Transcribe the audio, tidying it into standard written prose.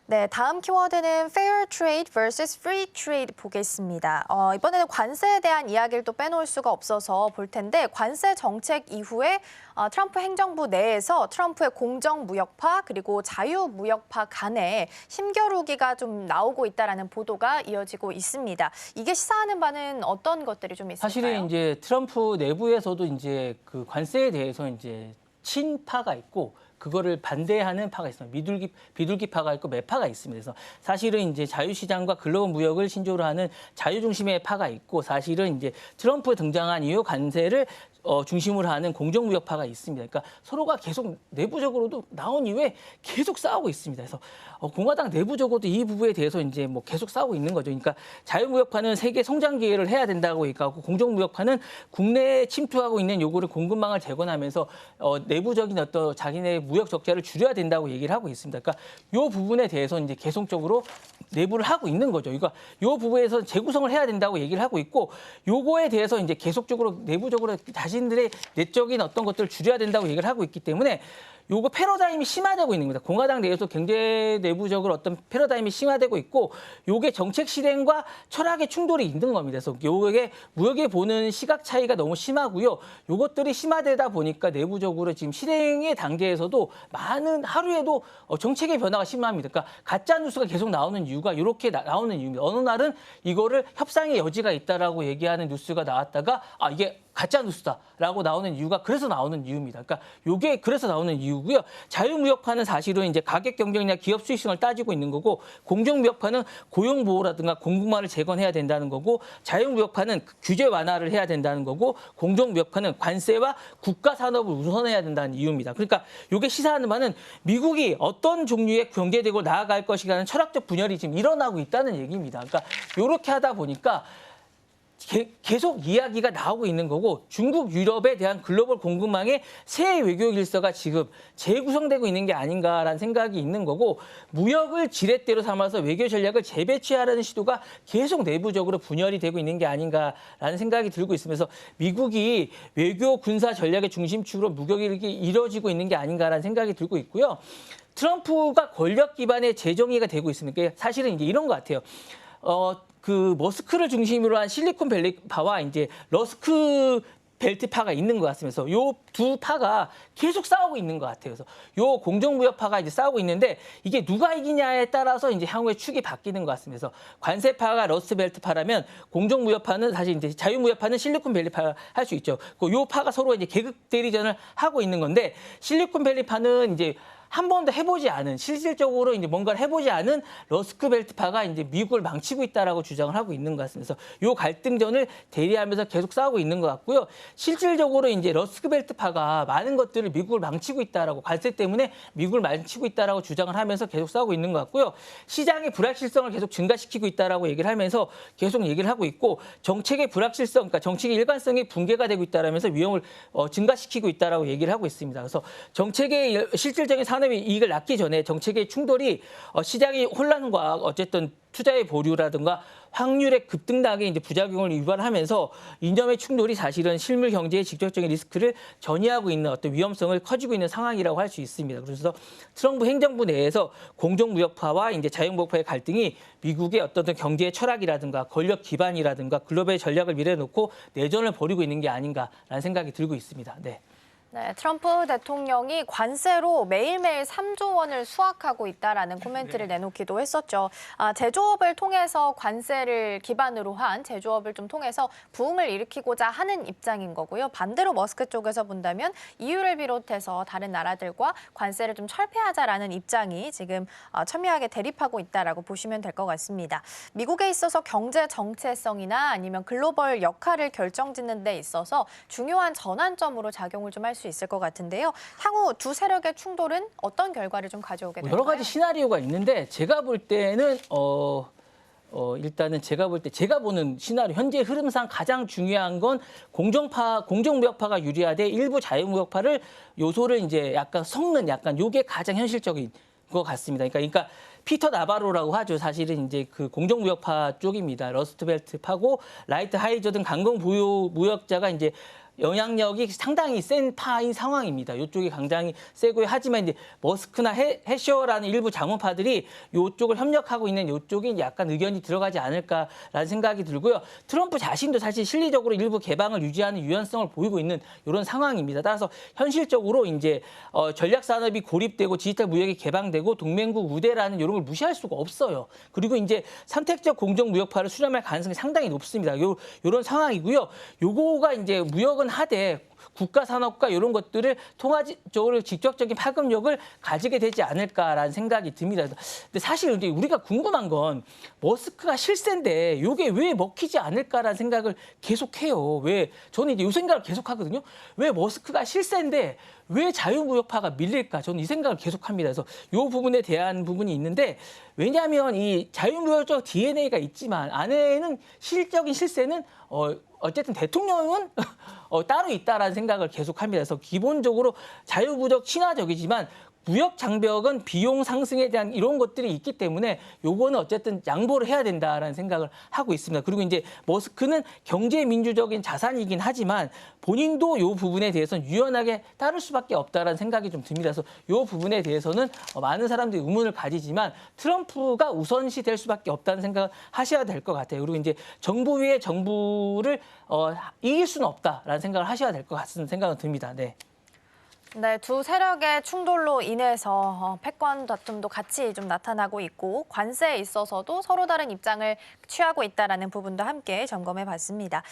네, 다음 키워드는 fair trade vs free trade 보겠습니다. 이번에는 관세에 대한 이야기를 또 빼놓을 수가 없어서 볼 텐데 관세 정책 이후에 트럼프 행정부 내에서 트럼프의 공정무역파 그리고 자유무역파 간에 힘겨루기가 좀 나오고 있다라는 보도가 이어지고 있습니다. 이게 시사하는 바는 어떤 것들이 좀 있을까요? 사실은 이제 트럼프 내부에서도 이제 그 관세에 대해서 이제 친파가 있고 그거를 반대하는 파가 있습니다. 비둘기파가 있고 매파가 있습니다. 그래서 사실은 이제 자유시장과 글로벌 무역을 신조로 하는 자유 중심의 파가 있고 사실은 이제 트럼프 등장한 이후 관세를 중심으로 하는 공정무역파가 있습니다. 그러니까 서로가 계속 내부적으로도 나온 이후에 계속 싸우고 있습니다. 그래서 공화당 내부적으로도 이 부분에 대해서 이제 뭐 계속 싸우고 있는 거죠. 그러니까 자유무역파는 세계 성장 기회를 해야 된다고 얘기하고 공정무역파는 국내에 침투하고 있는 요구를 공급망을 재건하면서 내부적인 어떤 자기네 무역 적자를 줄여야 된다고 얘기를 하고 있습니다. 그러니까 이 부분에 대해서 이제 계속적으로 내부를 하고 있는 거죠. 그러니까 이 부분에서 재구성을 해야 된다고 얘기를 하고 있고 요거에 대해서 이제 계속적으로 내부적으로 자신들의 내적인 어떤 것들을 줄여야 된다고 얘기를 하고 있기 때문에 요거 패러다임이 심화되고 있는 겁니다. 공화당 내에서 경제 내부적으로 어떤 패러다임이 심화되고 있고 요게 정책 실행과 철학의 충돌이 있는 겁니다. 그래서 요게 무역에 보는 시각 차이가 너무 심하고요. 요것들이 심화되다 보니까 내부적으로 지금 실행의 단계에서도 많은 하루에도 정책의 변화가 심합니다. 그러니까 가짜 뉴스가 계속 나오는 이유가 이렇게 나오는 이유입니다. 어느 날은 이거를 협상의 여지가 있다라고 얘기하는 뉴스가 나왔다가 이게 가짜 뉴스다라고 나오는 이유가 그래서 나오는 이유입니다. 그러니까 요게 그래서 나오는 이유고요. 자유무역파는 사실은 이제 가격 경쟁이나 기업 수익성을 따지고 있는 거고 공정무역파는 고용 보호라든가 공급망을 재건해야 된다는 거고 자유무역파는 규제 완화를 해야 된다는 거고 공정무역파는 관세와 국가 산업을 우선해야 된다는 이유입니다. 그러니까 요게 시사하는 바는 미국이 어떤 종류의 경제대국으로 나아갈 것이라는 철학적 분열이 지금 일어나고 있다는 얘기입니다. 그러니까 요렇게 하다 보니까 계속 이야기가 나오고 있는 거고 중국, 유럽에 대한 글로벌 공급망의 새 외교 질서가 지금 재구성되고 있는 게 아닌가라는 생각이 있는 거고 무역을 지렛대로 삼아서 외교 전략을 재배치하려는 시도가 계속 내부적으로 분열이 되고 있는 게 아닌가라는 생각이 들고 있으면서 미국이 외교 군사 전략의 중심축으로 무역이 이루어지고 있는 게 아닌가라는 생각이 들고 있고요. 트럼프가 권력 기반의 재정의가 되고 있습니다. 사실은 이제 이런 것 같아요. 그 머스크를 중심으로 한 실리콘밸리파와 이제 러스크 벨트파가 있는 것 같으면서 요 두 파가 계속 싸우고 있는 것 같아요. 그래서 요 공정무역파가 이제 싸우고 있는데 이게 누가 이기냐에 따라서 이제 향후의 축이 바뀌는 것 같습니다. 그래서 관세파가 러스트벨트파라면 공정무역파는 사실 이제 자유무역파는 실리콘밸리파 할 수 있죠. 요 파가 서로 이제 계급 대리전을 하고 있는 건데 실리콘밸리파는 이제 한 번도 해보지 않은 실질적으로 이제 뭔가를 해보지 않은 러스크벨트파가 이제 미국을 망치고 있다라고 주장을 하고 있는 것 같습니다. 그래서 요 갈등전을 대리하면서 계속 싸우고 있는 것 같고요. 실질적으로 이제 러스크벨트파가 많은 것들을 미국을 망치고 있다라고 관세 때문에 미국을 망치고 있다라고 주장을 하면서 계속 싸우고 있는 것 같고요. 시장의 불확실성을 계속 증가시키고 있다라고 얘기를 하면서 계속 얘기를 하고 있고 정책의 불확실성, 그러니까 정책의 일관성이 붕괴가 되고 있다라면서 위험을 증가시키고 있다라고 얘기를 하고 있습니다. 그래서 정책의 실질적인 산업의 이익을 낳기 전에 정책의 충돌이 시장의 혼란과 어쨌든 투자의 보류라든가 확률의 급등락에 이제 부작용을 유발하면서 이념의 충돌이 사실은 실물 경제의 직접적인 리스크를 전이하고 있는 어떤 위험성을 커지고 있는 상황이라고 할 수 있습니다. 그래서 트럼프 행정부 내에서 공정무역파와 이제 자유무역파의 갈등이 미국의 어떤 경제의 철학이라든가 권력 기반이라든가 글로벌 전략을 미래놓고 내전을 벌이고 있는 게 아닌가라는 생각이 들고 있습니다. 네. 네, 트럼프 대통령이 관세로 매일매일 3조 원을 수확하고 있다라는 코멘트를 내놓기도 했었죠. 제조업을 통해서 관세를 기반으로 한 제조업을 좀 통해서 부흥을 일으키고자 하는 입장인 거고요. 반대로 머스크 쪽에서 본다면 EU를 비롯해서 다른 나라들과 관세를 좀 철폐하자라는 입장이 지금 첨예하게 대립하고 있다라고 보시면 될 것 같습니다. 미국에 있어서 경제 정체성이나 아니면 글로벌 역할을 결정짓는 데 있어서 중요한 전환점으로 작용을 좀 할 수 있을 것 같은데요. 향후 두 세력의 충돌은 어떤 결과를 좀 가져오게 될까요? 여러 가지 시나리오가 있는데 제가 볼 때는 일단은 제가 보는 시나리오 현재 흐름상 가장 중요한 건 공정무역파가 유리하되 일부 자유무역파를 요소를 이제 약간 섞는 요게 가장 현실적인 것 같습니다. 그러니까 피터 나바로라고 하죠. 사실은 이제 그 공정무역파 쪽입니다. 러스트벨트파고 라이트 하이저 등 강공 무역자가 이제 영향력이 상당히 센 파인 상황입니다. 이쪽이 굉장히 세고요. 하지만 이제 머스크나 해셔라는 일부 자문파들이 이쪽을 협력하고 있는 이쪽이 약간 의견이 들어가지 않을까라는 생각이 들고요. 트럼프 자신도 사실 실리적으로 일부 개방을 유지하는 유연성을 보이고 있는 이런 상황입니다. 따라서 현실적으로 이제 전략 산업이 고립되고 디지털 무역이 개방되고 동맹국 우대라는 이런 걸 무시할 수가 없어요. 그리고 이제 선택적 공정 무역화를 수렴할 가능성이 상당히 높습니다. 이런 상황이고요. 요거가 이제 무역은 하되 국가 산업과 이런 것들을 통합적으로 직접적인 파급력을 가지게 되지 않을까라는 생각이 듭니다. 근데 사실 이제 우리가 궁금한 건 머스크가 실세인데 이게 왜 먹히지 않을까라는 생각을 계속해요. 왜 저는 이제 이 생각을 계속하거든요. 왜 머스크가 실세인데 왜 자유무역파가 밀릴까? 저는 이 생각을 계속합니다. 그래서 이 부분에 대한 부분이 있는데 왜냐하면 이 자유무역적 DNA가 있지만 안에는 실적인 실세는 어쨌든 대통령은 따로 있다라는 생각을 계속합니다. 그래서 기본적으로 자유무역 친화적이지만 무역 장벽은 비용 상승에 대한 이런 것들이 있기 때문에 요거는 어쨌든 양보를 해야 된다라는 생각을 하고 있습니다. 그리고 이제 머스크는 경제 민주적인 자산이긴 하지만 본인도 요 부분에 대해서는 유연하게 따를 수밖에 없다라는 생각이 좀 듭니다. 그래서 요 부분에 대해서는 많은 사람들이 의문을 가지지만 트럼프가 우선시 될 수밖에 없다는 생각을 하셔야 될 것 같아요. 그리고 이제 정부 위에 정부를 이길 수는 없다라는 생각을 하셔야 될 것 같은 생각은 듭니다. 네. 네, 두 세력의 충돌로 인해서 패권 다툼도 같이 좀 나타나고 있고 관세에 있어서도 서로 다른 입장을 취하고 있다라는 부분도 함께 점검해 봤습니다.